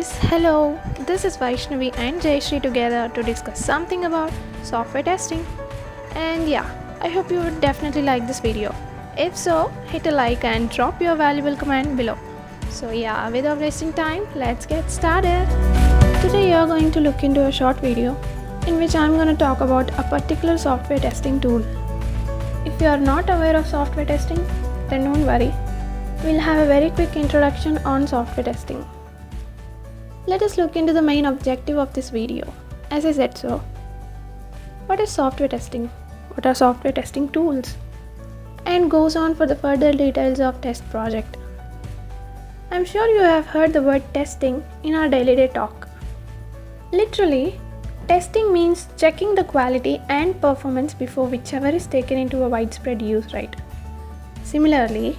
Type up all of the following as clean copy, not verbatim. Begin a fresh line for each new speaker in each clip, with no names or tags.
guys, hello. This is Vaishnavi and Jayashree together to discuss something about software testing. And yeah, I hope you would definitely like this video. If so, hit a like and drop your valuable comment below. So yeah, without wasting time, let's get started. Today you are going to look into a short video in which I am going to talk about a particular software testing tool. If you are not aware of software testing, then don't worry. We'll have a very quick introduction on software testing. Let us look into the main objective of this video. As I said so, what is software testing? What are software testing tools? And goes on for the further details of test project. I'm sure you have heard the word testing in our daily day talk. Literally, testing means checking the quality and performance before whichever is taken into a widespread use, right? Similarly,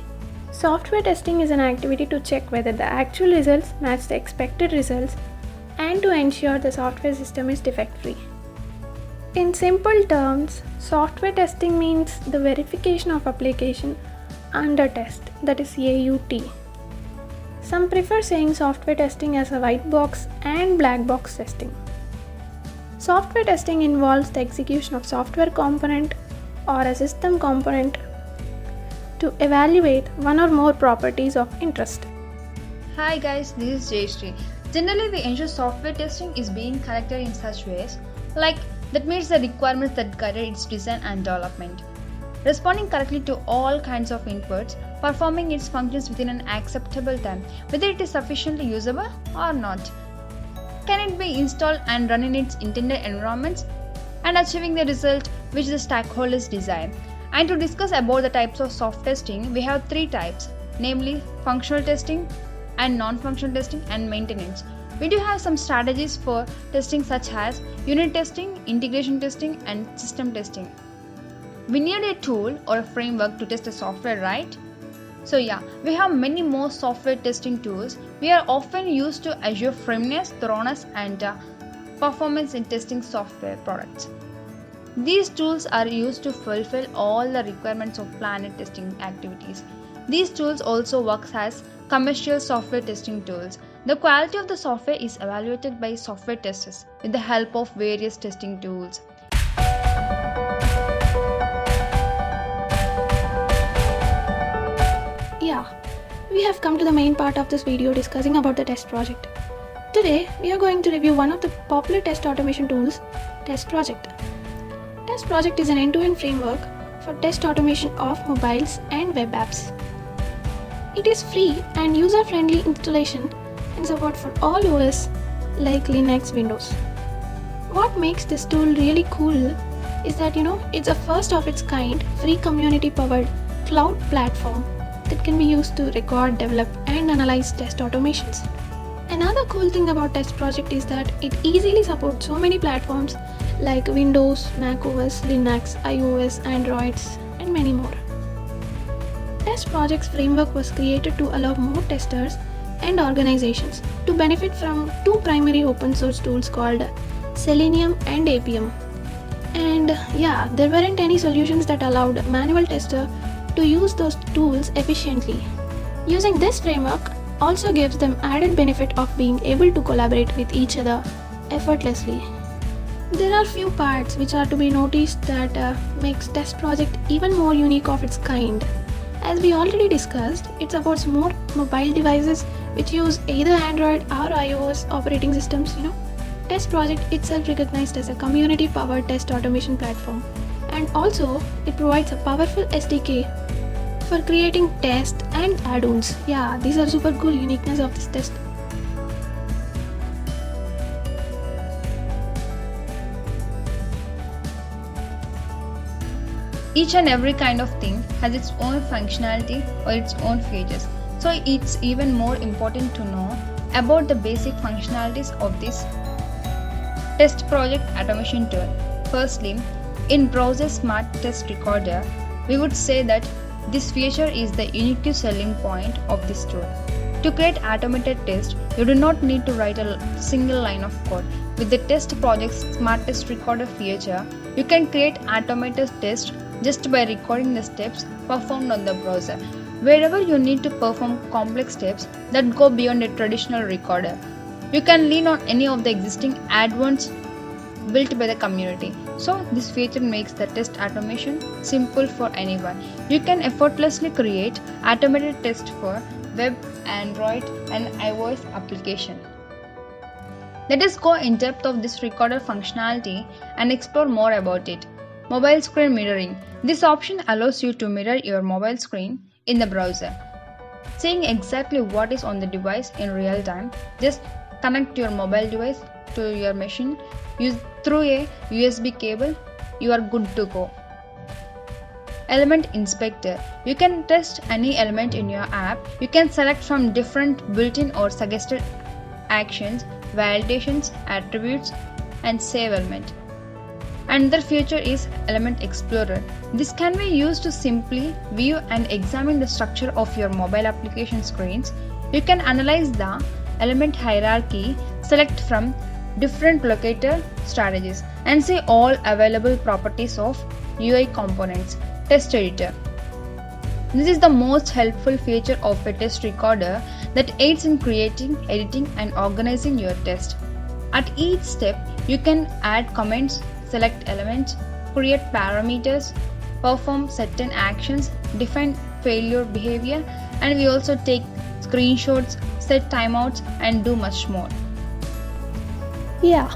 software testing is an activity to check whether the actual results match the expected results and to ensure the software system is defect-free. In simple terms, software testing means the verification of application under test, that is AUT. Some prefer saying software testing as a white box and black box testing. Software testing involves the execution of software component or a system component to evaluate one or more properties of interest.
Hi guys, this is Jayashree. Generally, we ensure software testing is being conducted in such ways like that meets the requirements that guided its design and development. Responding correctly to all kinds of inputs, performing its functions within an acceptable time, whether it is sufficiently usable or not. Can it be installed and run in its intended environments and achieving the result which the stakeholders desire. And to discuss about the types of soft testing, we have three types, namely functional testing and non-functional testing and maintenance. We do have some strategies for testing such as unit testing, integration testing and system testing. We need a tool or a framework to test a software, right? So yeah, we have many more software testing tools. We are often used to assure firmness, thoroughness and performance in testing software products. These tools are used to fulfill all the requirements of planned testing activities. These tools also work as commercial software testing tools. The quality of the software is evaluated by software testers with the help of various testing tools.
Yeah, we have come to the main part of this video discussing about the test project. Today, we are going to review one of the popular test automation tools, Test Project. Test Project is an end-to-end framework for test automation of mobiles and web apps. It is free and user-friendly installation and support for all OS like Linux, Windows. What makes this tool really cool is that it's a first of its kind free community-powered cloud platform that can be used to record, develop and analyze test automations. Another cool thing about Test Project is that it easily supports so many platforms like Windows, Mac OS, Linux, iOS, Androids, and many more. Test Project's framework was created to allow more testers and organizations to benefit from two primary open source tools called Selenium and Appium. And yeah, there weren't any solutions that allowed manual tester to use those tools efficiently. Using this framework also gives them added benefit of being able to collaborate with each other effortlessly. There are few parts which are to be noticed that makes Test Project even more unique of its kind. As we already discussed, it supports more mobile devices which use either Android or iOS operating systems. Test Project itself recognized as a community-powered test automation platform, and also it provides a powerful SDK for creating tests and add-ons. Yeah, these are super cool uniqueness of this test.
Each and every kind of thing has its own functionality or its own features. So it's even more important to know about the basic functionalities of this Test Project automation tool. Firstly, in Browser Smart Test Recorder, we would say that this feature is the unique selling point of this tool. To create automated tests, you do not need to write a single line of code. With the Test Project's Smart Test Recorder feature, you can create automated tests just by recording the steps performed on the browser. Wherever you need to perform complex steps that go beyond a traditional recorder, You can lean on any of the existing add-ons built by the community. So this feature makes the test automation simple for anyone. You can effortlessly create automated tests for web, Android and iOS application. Let us go in depth of this recorder functionality and explore more about it. Mobile screen mirroring. This option allows you to mirror your mobile screen in the browser. Seeing exactly what is on the device in real time, just connect your mobile device to your machine through a USB cable, you are good to go. Element Inspector. You can test any element in your app. You can select from different built-in or suggested actions, validations, attributes, and save element. Another feature is Element Explorer. This can be used to simply view and examine the structure of your mobile application screens. You can analyze the element hierarchy, select from different locator strategies, and see all available properties of UI components. Test Editor. This is the most helpful feature of a test recorder that aids in creating, editing, and organizing your test. At each step, you can add comments, select elements, create parameters, perform certain actions, define failure behavior, and we also take screenshots, set timeouts, and do much more.
Yeah,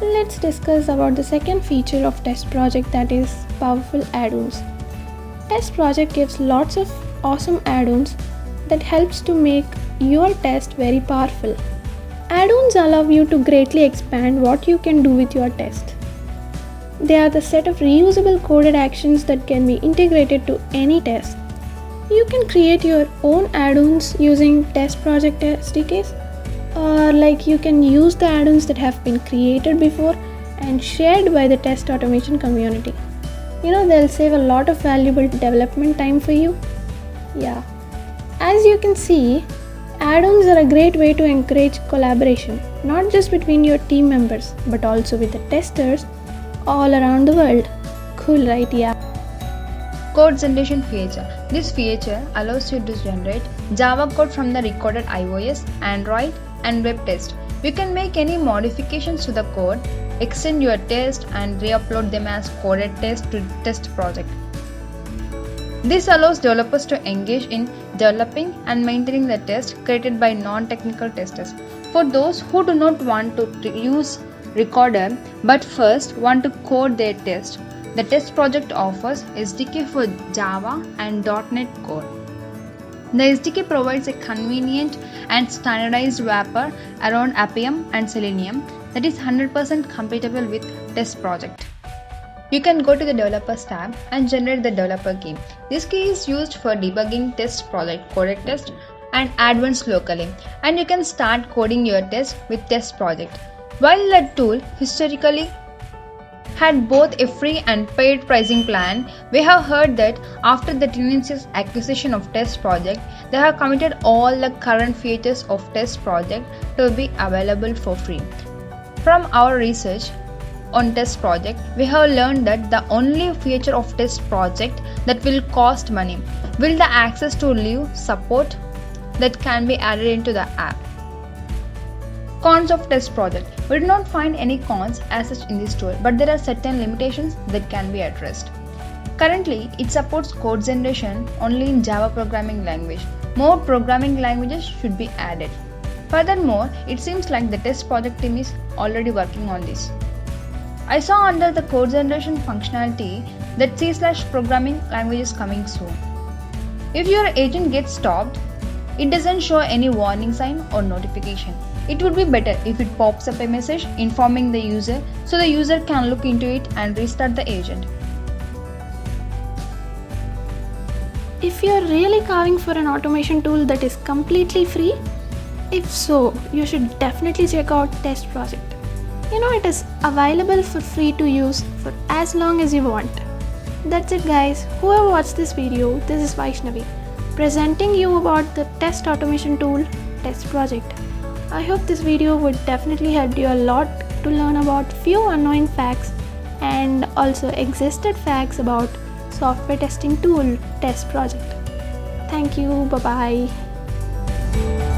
let's discuss about the second feature of Test Project, that is powerful add-ons. Test Project gives lots of awesome add-ons that helps to make your test very powerful. Add-ons allow you to greatly expand what you can do with your test. They are the set of reusable coded actions that can be integrated to any test. You can create your own add-ons using Test Project SDKs, or you can use the add-ons that have been created before and shared by the test automation community. They'll save a lot of valuable development time for you. Yeah. As you can see, add-ons are a great way to encourage collaboration, not just between your team members, but also with the testers all around the world. Cool, right? Yeah.
Code generation feature. This feature allows you to generate Java code from the recorded iOS, Android, and web test. You can make any modifications to the code, extend your test, and re-upload them as coded test to test project. This allows developers to engage in developing and maintaining the test created by non-technical testers. For those who do not want to use Recorder but first want to code their test, the Test Project offers SDK for Java and .NET Core. The SDK provides a convenient and standardized wrapper around Appium and Selenium that is 100% compatible with Test Project. You can go to the Developers tab and generate the developer key. This key is used for debugging Test Project coded test and add-ons locally, and you can start coding your test with Test Project. While the tool historically had both a free and paid pricing plan, we have heard that after the Tenacious acquisition of Test Project, they have committed all the current features of Test Project to be available for free. From our research on Test Project, we have learned that the only feature of Test Project that will cost money will the access to live support that can be added into the app. Cons of Test Project. We did not find any cons as such in this tool, but there are certain limitations that can be addressed. Currently, it supports code generation only in Java programming language. More programming languages should be added. Furthermore, it seems like the Test Project team is already working on this. I saw under the code generation functionality that C/programming language is coming soon. If your agent gets stopped, it doesn't show any warning sign or notification. It would be better if it pops up a message informing the user so the user can look into it and restart the agent.
If you're really carving for an automation tool that is completely free, if so, you should definitely check out Test Project. It is available for free to use for as long as you want. That's it, guys. Whoever watched this video, this is Vaishnavi, presenting you about the test automation tool, Test Project. I hope this video would definitely help you a lot to learn about few unknown facts and also existed facts about software testing tool, Test Project. Thank you. Bye-bye.